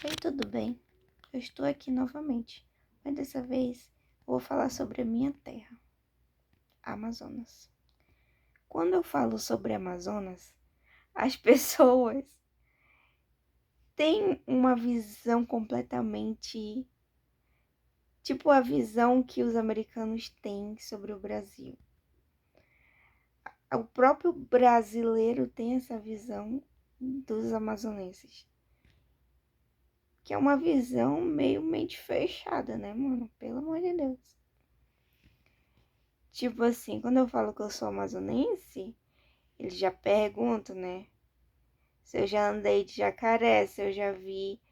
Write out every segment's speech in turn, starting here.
Oi, tudo bem? Eu estou aqui novamente, mas dessa vez eu vou falar sobre a minha terra, Amazonas. Quando eu falo sobre Amazonas, as pessoas têm uma visão completamente tipo a visão que os americanos têm sobre o Brasil. O próprio brasileiro tem essa visão dos amazonenses, que é uma visão meio mente fechada, né, mano? Pelo amor de Deus. Tipo assim, quando eu falo que eu sou amazonense, eles já perguntam, né? Se eu já andei de jacaré, se eu já vi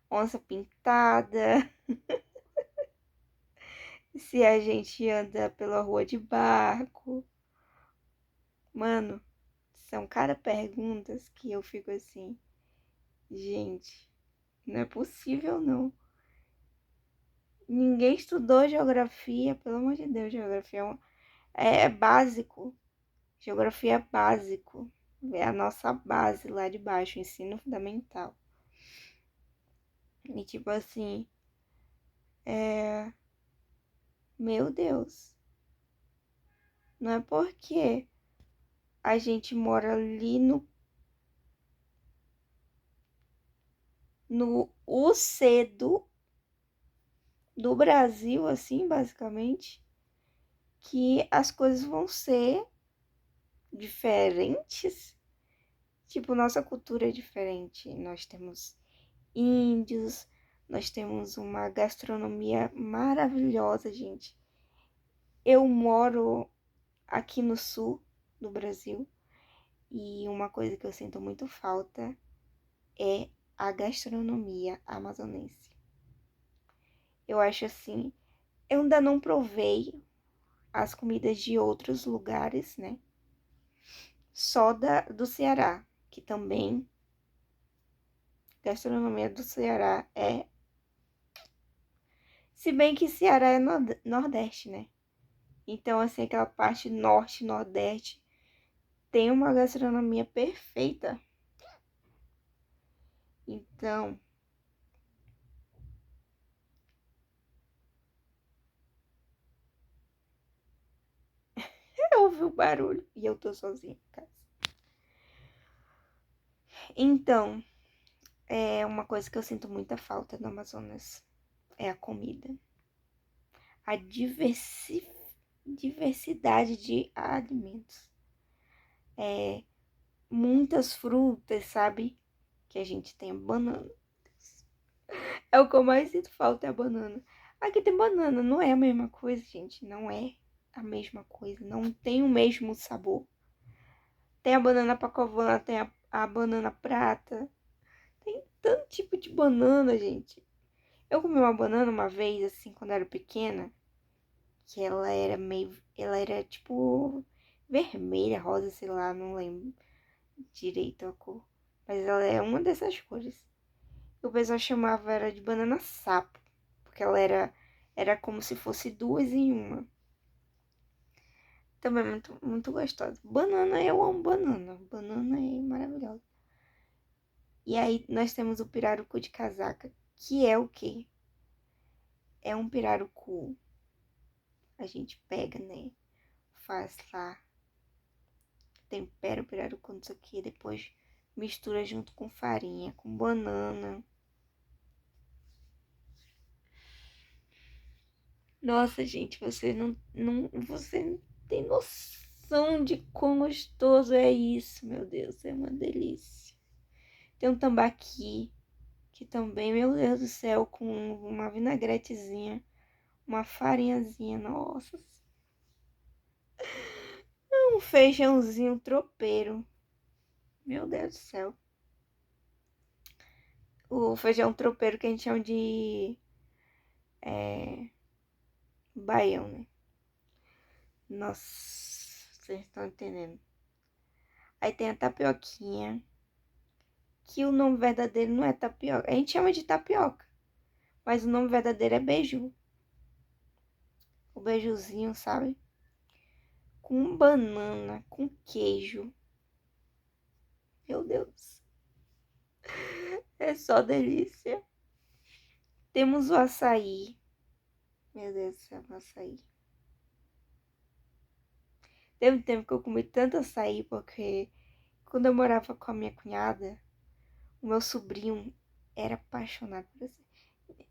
onça pintada, se a gente anda pela rua de barco. Mano, são cada perguntas que eu fico assim, gente, não é possível não. Ninguém estudou geografia, pelo amor de Deus, geografia é básico. Geografia é básico. É a nossa base lá de baixo, ensino fundamental. E tipo assim, meu Deus, não é porque a gente mora ali no cedo do Brasil, assim, basicamente, que as coisas vão ser diferentes. Tipo, nossa cultura é diferente. Nós temos índios, nós temos uma gastronomia maravilhosa, gente. Eu moro aqui no sul do Brasil e uma coisa que eu sinto muito falta é a gastronomia amazonense. Eu acho assim, eu ainda não provei as comidas de outros lugares, né? Só do Ceará, que também gastronomia do Ceará é. Se bem que Ceará é Nordeste, né? Então, assim, aquela parte norte, nordeste tem uma gastronomia perfeita. Então, eu ouvi o barulho e eu tô sozinha em casa. Então, é uma coisa que eu sinto muita falta no Amazonas é a comida. A diversidade de alimentos. Muitas frutas, sabe? Que a gente tem banana. É o que eu mais sinto falta, é a banana. Aqui tem banana, não é a mesma coisa, gente. Não é a mesma coisa. Não tem o mesmo sabor. Tem a banana pacovana, tem a banana prata. Tem tanto tipo de banana, gente. Eu comi uma banana uma vez, assim, quando eu era pequena. Que ela era meio. Ela era tipo vermelha, rosa, sei lá, não lembro direito a cor. Mas ela é uma dessas cores. O pessoal chamava ela de banana sapo. Porque ela era como se fosse duas em uma. Também muito, muito gostosa. Banana, eu amo banana. Banana é maravilhosa. E aí nós temos o pirarucu de casaca, que é o quê? É um pirarucu. A gente pega, né? Faz lá, tempera o pirarucu, não sei o que, depois mistura junto com farinha, com banana. Nossa, gente, você não tem noção de quão gostoso é isso, meu Deus, é uma delícia. Tem um tambaqui, que também, meu Deus do céu, com uma vinagretezinha, uma farinhazinha, nossa. Um feijãozinho tropeiro, meu Deus do céu. O feijão tropeiro que a gente chama de baião, né? Nossa, vocês estão entendendo. Aí tem a tapioquinha, que o nome verdadeiro não é tapioca. A gente chama de tapioca, mas o nome verdadeiro é beiju. O beijuzinho, sabe? Com banana, com queijo. Meu Deus. É só delícia. Temos o açaí. Meu Deus do céu, o açaí. Teve um tempo que eu comi tanto açaí porque quando eu morava com a minha cunhada, o meu sobrinho era apaixonado por açaí.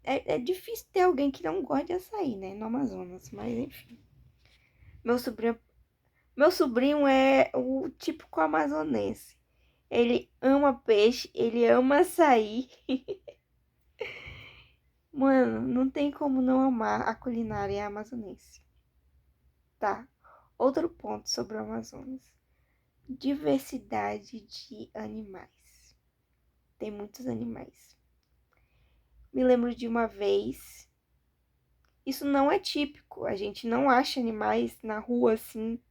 É difícil ter alguém que não gosta de açaí, né? No Amazonas, mas enfim. Meu sobrinho, meu sobrinho é o típico amazonense. Ele ama peixe, ele ama açaí. Mano, não tem como não amar a culinária amazonense. Tá. Outro ponto sobre o Amazonas. Diversidade de animais. Tem muitos animais. Me lembro de uma vez. Isso não é típico. A gente não acha animais na rua assim.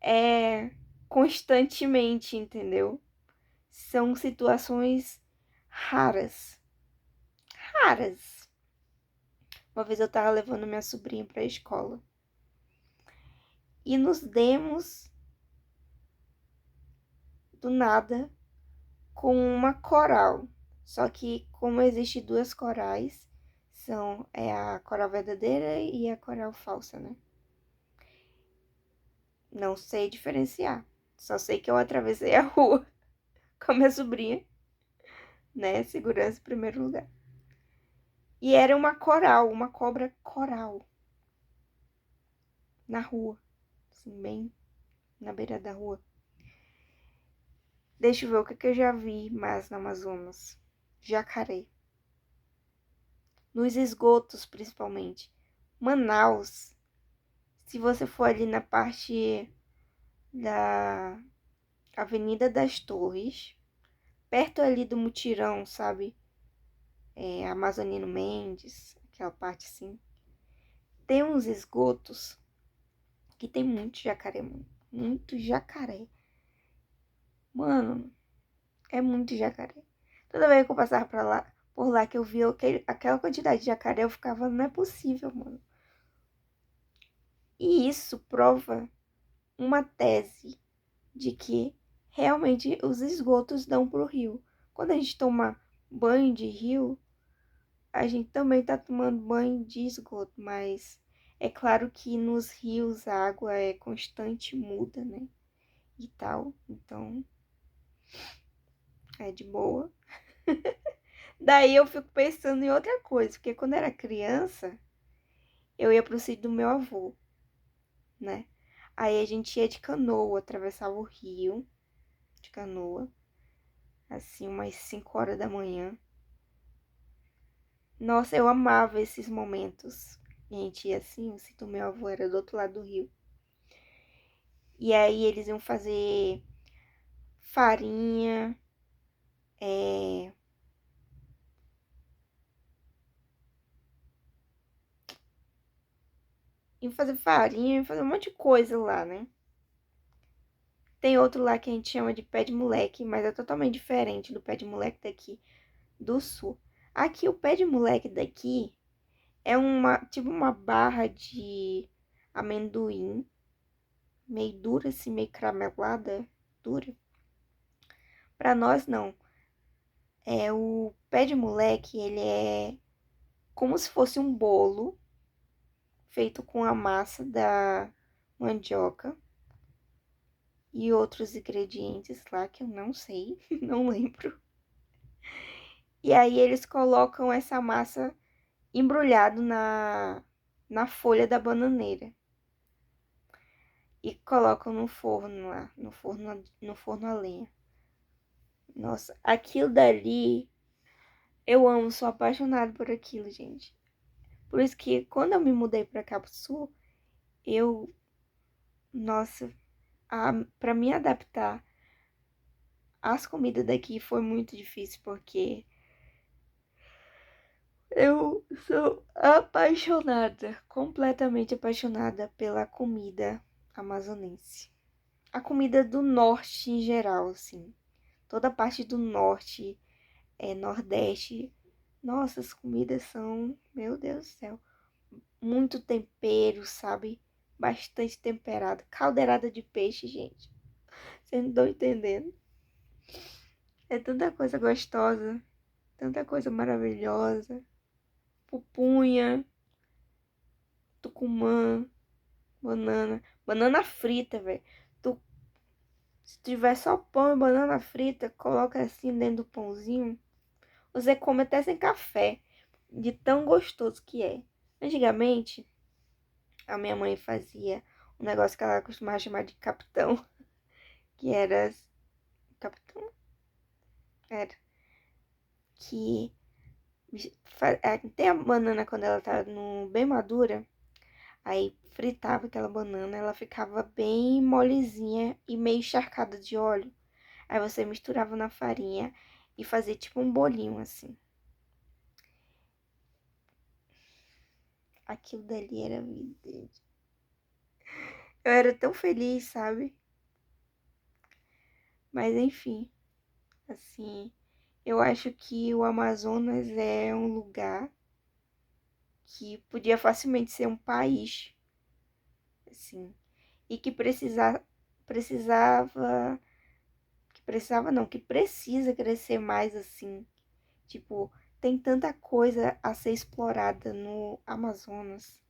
É constantemente, entendeu? São situações raras. Raras. Uma vez eu tava levando minha sobrinha pra escola. E nos demos do nada com uma coral. Só que como existe duas corais, é a coral verdadeira e a coral falsa, né? Não sei diferenciar. Só sei que eu atravessei a rua com a minha sobrinha, né? Segurança em primeiro lugar. E era uma coral, uma cobra coral. Na rua. Assim, bem na beira da rua. Deixa eu ver o que eu já vi mais no Amazonas. Jacaré. Nos esgotos, principalmente. Manaus. Se você for ali na parte da Avenida das Torres, perto ali do Mutirão, sabe? Amazonino Mendes, aquela parte assim. Tem uns esgotos que tem muito jacaré, mano. Muito jacaré. Mano, é muito jacaré. Toda vez que eu passava por lá que eu via aquela quantidade de jacaré, eu ficava, não é possível, mano. E isso prova uma tese de que realmente os esgotos dão pro rio. Quando a gente toma banho de rio, a gente também tá tomando banho de esgoto, mas é claro que nos rios a água é constante, muda, né? E tal, então é de boa. Daí eu fico pensando em outra coisa, porque quando era criança, eu ia pro sítio do meu avô, né? Aí a gente ia de canoa, atravessava o rio de canoa, assim, umas 5 horas da manhã. Nossa, eu amava esses momentos. A gente ia assim, o sítio do meu avô era do outro lado do rio. E aí eles iam fazer farinha, é... iam fazer farinha, iam fazer um monte de coisa lá, né? Tem outro lá que a gente chama de pé de moleque, mas é totalmente diferente do pé de moleque daqui do sul. Aqui, o pé de moleque daqui é tipo uma barra de amendoim, meio dura assim, meio caramelada, dura. Pra nós, não. O pé de moleque, ele é como se fosse um bolo feito com a massa da mandioca e outros ingredientes lá que eu não sei, não lembro. E aí eles colocam essa massa embrulhado na folha da bananeira e colocam no forno lá, no forno a lenha. Nossa, aquilo dali eu amo, sou apaixonada por aquilo, gente. Por isso que quando eu me mudei pra cá pro sul, eu, nossa, pra me adaptar às comidas daqui foi muito difícil, porque eu sou apaixonada, completamente apaixonada pela comida amazonense. A comida do norte em geral, assim. Toda a parte do norte, nordeste. Nossa, as comidas são, meu Deus do céu, muito tempero, sabe? Bastante temperado. Caldeirada de peixe, gente. Vocês não estão entendendo. É tanta coisa gostosa. Tanta coisa maravilhosa. Pupunha, tucumã, banana. Banana frita, velho. Se tiver só pão e banana frita, coloca assim dentro do pãozinho. Você come até sem café, de tão gostoso que é. Antigamente, a minha mãe fazia um negócio que ela costumava chamar de capitão, que era... Capitão? Era. Que tem a banana quando ela tá bem madura, aí fritava aquela banana, ela ficava bem molezinha e meio encharcada de óleo. Aí você misturava na farinha e fazia tipo um bolinho assim. Aquilo dali era vida. Eu era tão feliz, sabe? Mas enfim, assim, eu acho que o Amazonas é um lugar que podia facilmente ser um país, assim, e que precisava, que precisa crescer mais assim. Tipo, tem tanta coisa a ser explorada no Amazonas,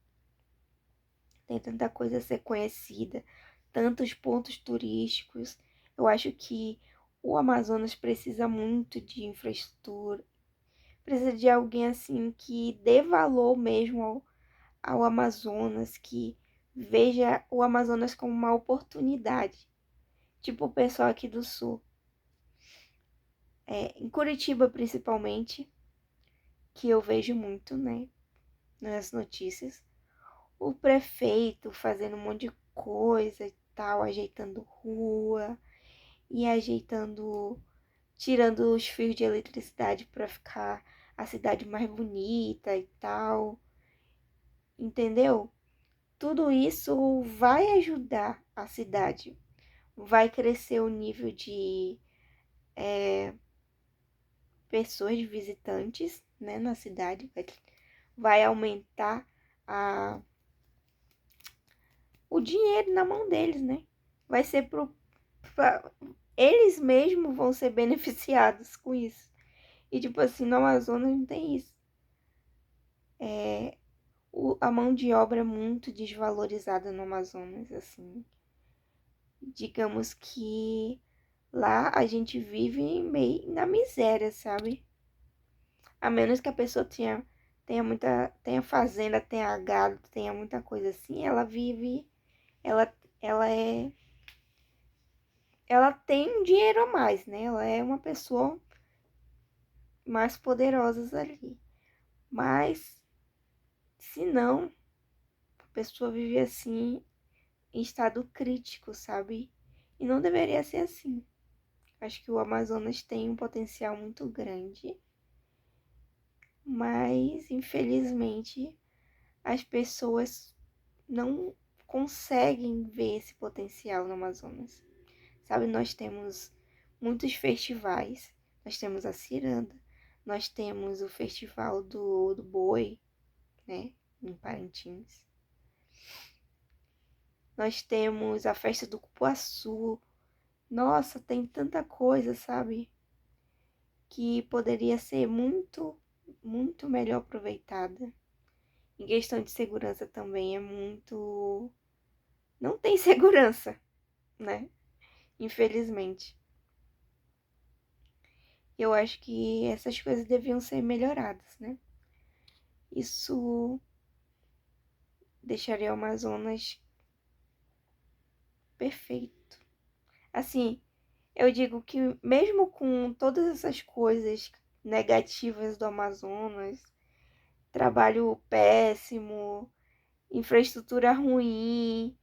tem tanta coisa a ser conhecida, tantos pontos turísticos. Eu acho que o Amazonas precisa muito de infraestrutura, precisa de alguém assim que dê valor mesmo ao Amazonas, que veja o Amazonas como uma oportunidade. Tipo o pessoal aqui do sul. Em Curitiba, principalmente, que eu vejo muito, né, nas notícias. O prefeito fazendo um monte de coisa e tal, ajeitando rua e ajeitando, tirando os fios de eletricidade para ficar a cidade mais bonita e tal. Entendeu? Tudo isso vai ajudar a cidade, vai crescer o nível de pessoas, de visitantes, né, na cidade, vai aumentar a, o dinheiro na mão deles, né? Vai ser eles mesmos vão ser beneficiados com isso. E tipo assim, no Amazonas não tem isso. A mão de obra é muito desvalorizada no Amazonas, assim. Digamos que lá a gente vive meio na miséria, sabe? A menos que a pessoa tenha fazenda, tenha gado, tenha muita coisa assim, ela vive, ela ela tem um dinheiro a mais, né? Ela é uma pessoa mais poderosa ali. Mas se não, a pessoa vive assim em estado crítico, sabe? E não deveria ser assim. Acho que o Amazonas tem um potencial muito grande, mas infelizmente as pessoas não conseguem ver esse potencial no Amazonas. Sabe, nós temos muitos festivais, nós temos a Ciranda, nós temos o Festival do Boi, né, em Parintins. Nós temos a festa do Cupuaçu. Nossa, tem tanta coisa, sabe? Que poderia ser muito, muito melhor aproveitada. Em questão de segurança também é muito. Não tem segurança, né? Infelizmente. Eu acho que essas coisas deviam ser melhoradas, né? Isso deixaria o Amazonas perfeito. Assim, eu digo que mesmo com todas essas coisas negativas do Amazonas, trabalho péssimo, infraestrutura ruim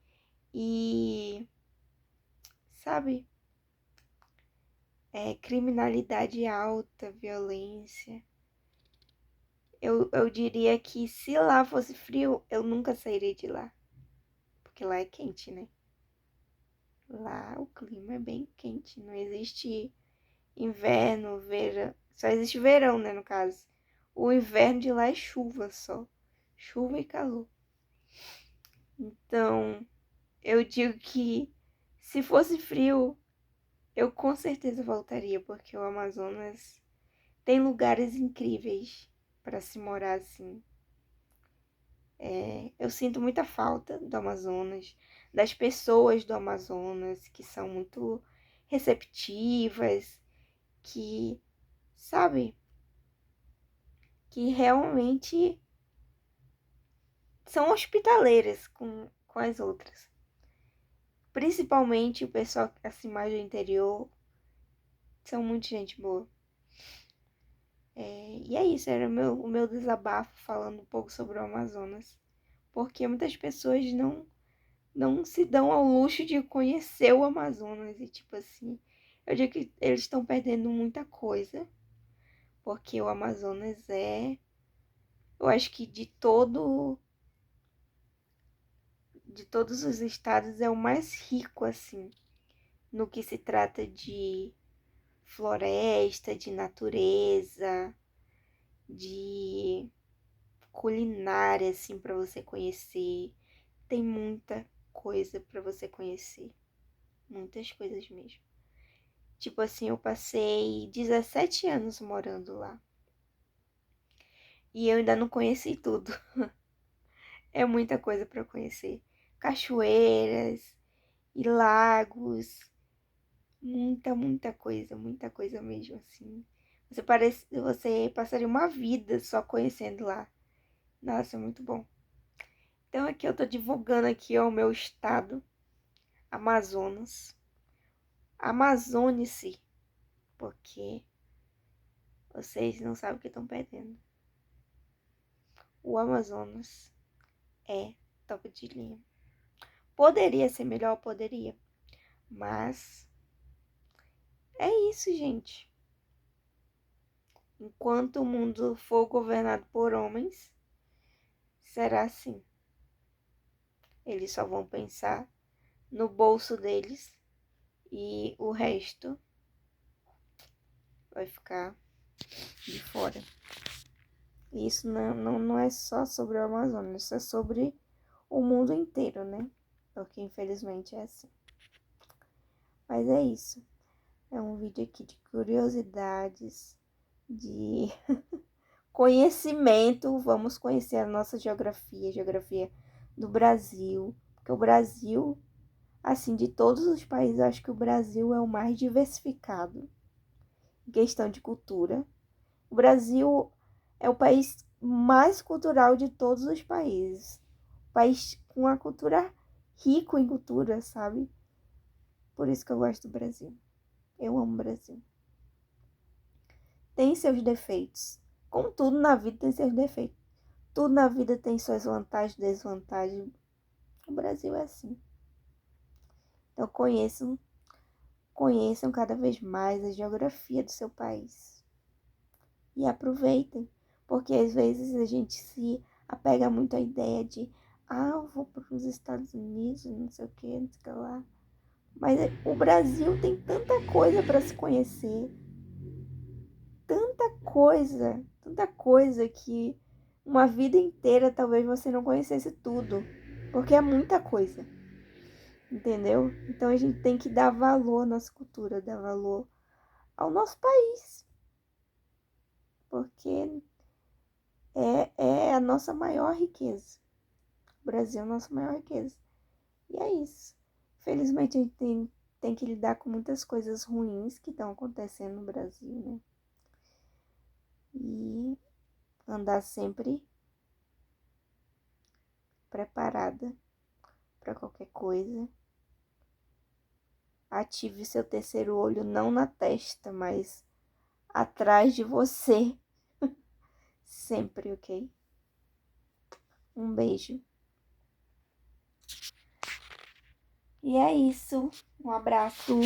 e, sabe, criminalidade alta, violência. Eu diria que se lá fosse frio, eu nunca sairia de lá. Porque lá é quente, né? Lá o clima é bem quente. Não existe inverno, verão. Só existe verão, né, no caso. O inverno de lá é chuva só. Chuva e calor. Então, eu digo que se fosse frio, eu com certeza voltaria, porque o Amazonas Tem lugares incríveis para se morar assim. Eu sinto muita falta do Amazonas, das pessoas do Amazonas, que são muito receptivas, que, sabe, que realmente são hospitaleiras com as outras. Principalmente o pessoal assim mais do interior, são muito gente boa. E é isso, era o meu desabafo falando um pouco sobre o Amazonas. Porque muitas pessoas não se dão ao luxo de conhecer o Amazonas. E tipo assim, eu digo que eles estão perdendo muita coisa. Porque o Amazonas eu acho que de todos os estados é o mais rico, assim, no que se trata de floresta, de natureza, de culinária, assim, para você conhecer. Tem muita coisa para você conhecer. Muitas coisas mesmo. Tipo assim, eu passei 17 anos morando lá. E eu ainda não conheci tudo. É muita coisa para conhecer. Cachoeiras e lagos. Muita coisa mesmo, assim. Você passaria uma vida só conhecendo lá. Nossa, muito bom. Então aqui eu tô divulgando aqui ó, o meu estado, Amazonas. Amazone-se, porque vocês não sabem o que estão perdendo. O Amazonas é top de linha. Poderia ser melhor, poderia. Mas é isso, gente. Enquanto o mundo for governado por homens, será assim. Eles só vão pensar no bolso deles e o resto vai ficar de fora. E isso não é só sobre o Amazonas, isso é sobre o mundo inteiro, né? Porque infelizmente é assim. Mas é isso. É um vídeo aqui de curiosidades, de conhecimento. Vamos conhecer a nossa geografia, a geografia do Brasil. Porque o Brasil, assim, de todos os países, eu acho que o Brasil é o mais diversificado em questão de cultura. O Brasil é o país mais cultural de todos os países. O país com a cultura rico em cultura, sabe? Por isso que eu gosto do Brasil. Eu amo o Brasil. Tem seus defeitos. Como tudo na vida tem seus defeitos. Tudo na vida tem suas vantagens e desvantagens. O Brasil é assim. Então conheçam cada vez mais a geografia do seu país. E aproveitem. Porque às vezes a gente se apega muito à ideia de eu vou para os Estados Unidos, não sei o que, não sei o que lá. Mas o Brasil tem tanta coisa para se conhecer. Tanta coisa que uma vida inteira talvez você não conhecesse tudo, porque é muita coisa, entendeu? Então a gente tem que dar valor à nossa cultura, dar valor ao nosso país, porque é a nossa maior riqueza. O Brasil é a nossa maior riqueza. E é isso. Felizmente a gente tem que lidar com muitas coisas ruins que estão acontecendo no Brasil, né? E andar sempre preparada para qualquer coisa. Ative seu terceiro olho não na testa, mas atrás de você. Sempre, ok? Um beijo. E é isso. Um abraço.